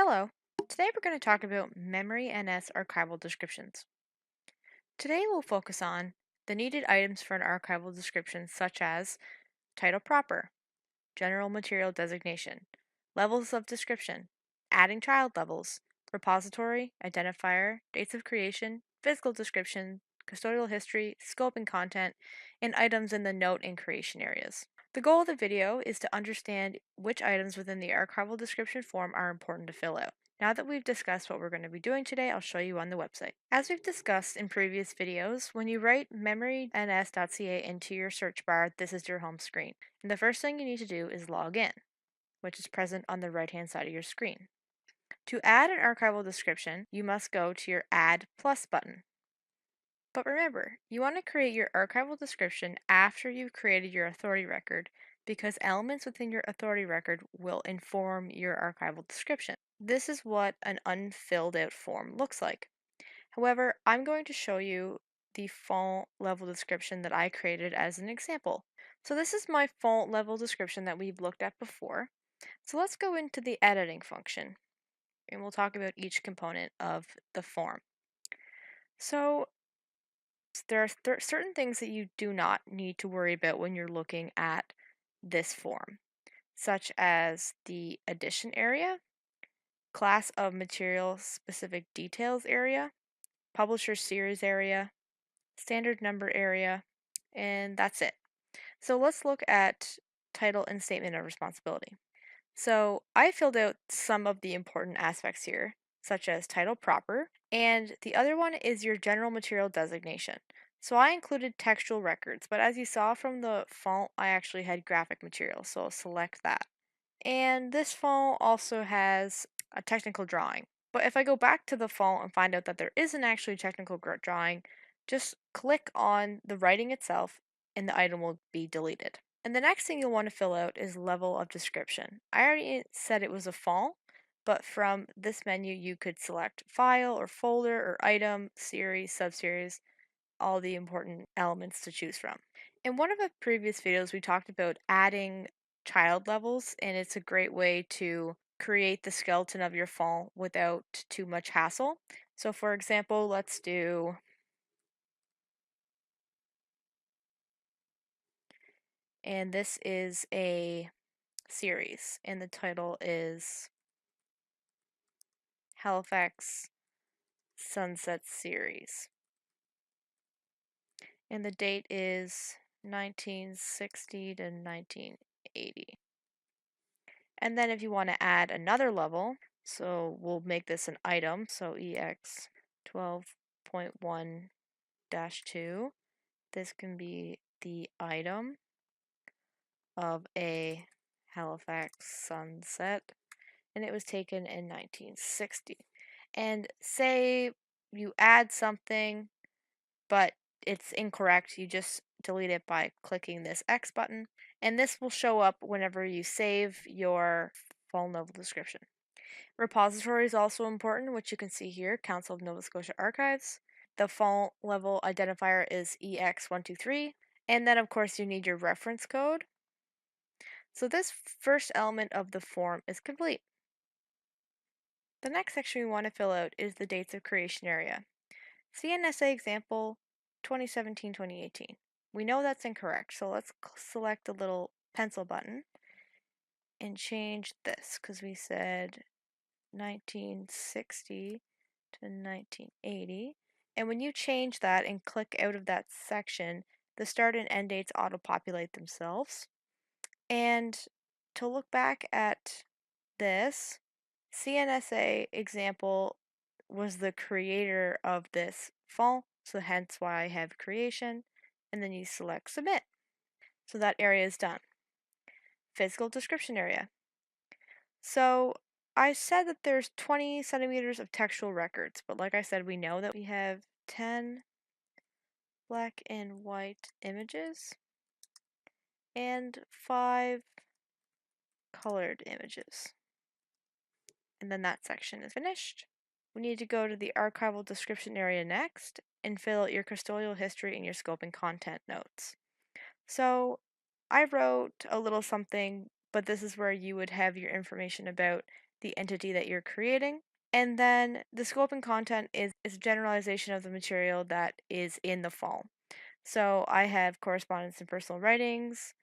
Hello. Today we're going to talk about MemoryNS archival descriptions. Today we'll focus on the needed items for an archival description such as title proper, general material designation, levels of description, adding child levels, repository, identifier, dates of creation, physical description, custodial history, scope and content, and items in the note and creation areas. The goal of the video is to understand which items within the archival description form are important to fill out. Now that we've discussed what we're going to be doing today, I'll show you on the website. As we've discussed in previous videos, when you write memoryns.ca into your search bar, this is your home screen. And the first thing you need to do is log in, which is present on the right-hand side of your screen. To add an archival description, you must go to your Add Plus button. But remember, you want to create your archival description after you've created your authority record because elements within your authority record will inform your archival description. This is what an unfilled out form looks like. However, I'm going to show you the font level description that I created as an example. So this is my font level description that we've looked at before. So let's go into the editing function and we'll talk about each component of the form. So there are certain things that you do not need to worry about when you're looking at this form, such as the addition area, class of material specific details area, publisher series area, standard number area, and that's it. So let's look at title and statement of responsibility. So I filled out some of the important aspects here, such as title proper, and the other one is your general material designation. So I included textual records, but as you saw from the font, I actually had graphic material, so I'll select that. And this font also has a technical drawing. But if I go back to the font and find out that there isn't actually a technical drawing, just click on the writing itself and the item will be deleted. And the next thing you'll want to fill out is level of description. I already said it was a font, but from this menu you could select file or folder or item, series, subseries, all the important elements to choose from. In one of the previous videos, we talked about adding child levels, and it's a great way to create the skeleton of your font without too much hassle. So for example, let's do, and this is a series, and the title is Halifax Sunset Series. And the date is 1960 to 1980. And then if you want to add another level, so we'll make this an item, so EX 12.1-2, this can be the item of a Halifax sunset, and it was taken in 1960. And say you add something, but it's incorrect, you just delete it by clicking this X button, and this will show up whenever you save your font level description. Repository is also important, which you can see here, Council of Nova Scotia Archives. The font level identifier is EX123, and then of course you need your reference code. So this first element of the form is complete. The next section we want to fill out is the dates of creation area. CNSA example 2017-2018. We know that's incorrect, so let's select the little pencil button and change this because we said 1960 to 1980. And when you change that and click out of that section, the start and end dates auto-populate themselves. And to look back at this, CNSA example was the creator of this font, so hence why I have creation, and then you select submit. So that area is done. Physical description area. So I said that there's 20 centimeters of textual records, but like I said, we know that we have 10 black and white images and 5 colored images. And then that section is finished. We need to go to the archival description area next and fill out your custodial history and your scope and content notes. So I wrote a little something, but this is where you would have your information about the entity that you're creating. And then the scope and content is a generalization of the material that is in the file. So I have correspondence and personal writings,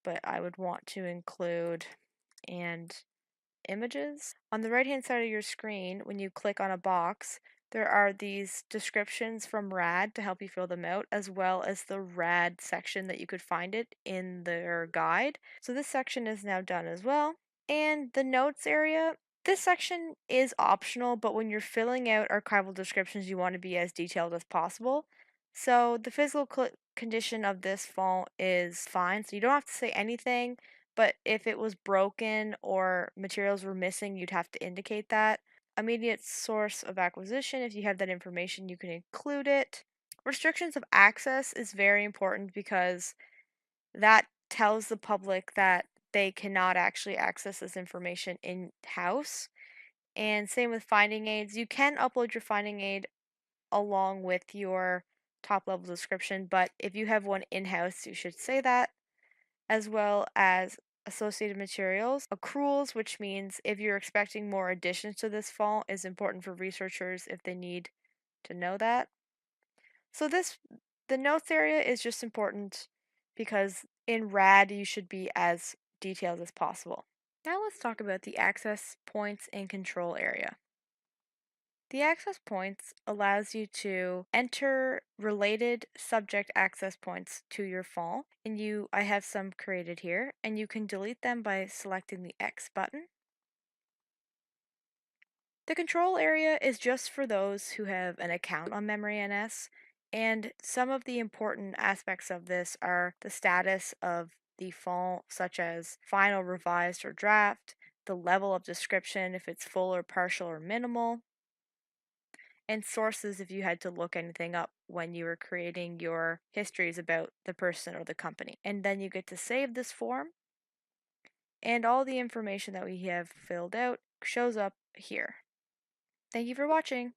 but I would want to include and images. On the right hand side of your screen, when you click on a box, there are these descriptions from RAD to help you fill them out, as well as the RAD section that you could find it in their guide. So this section is now done as well. And the notes area, this section is optional, but when you're filling out archival descriptions, you want to be as detailed as possible. So the physical condition of this font is fine, so you don't have to say anything, but if it was broken or materials were missing, you'd have to indicate that. Immediate source of acquisition, if you have that information, you can include it. Restrictions of access is very important because that tells the public that they cannot actually access this information in-house. And same with finding aids. You can upload your finding aid along with your top level description, but if you have one in-house, you should say that, as well as associated materials. Accruals, which means if you're expecting more additions to this font, is important for researchers if they need to know that. So the notes area is just important because in RAD you should be as detailed as possible. Now let's talk about the access points and control area. The access points allows you to enter related subject access points to your font, and I have some created here, and you can delete them by selecting the X button. The control area is just for those who have an account on MemoryNS, and some of the important aspects of this are the status of the font, such as final, revised, or draft, the level of description, if it's full or partial or minimal, and sources if you had to look anything up when you were creating your histories about the person or the company. And then you get to save this form, and all the information that we have filled out shows up here. Thank you for watching.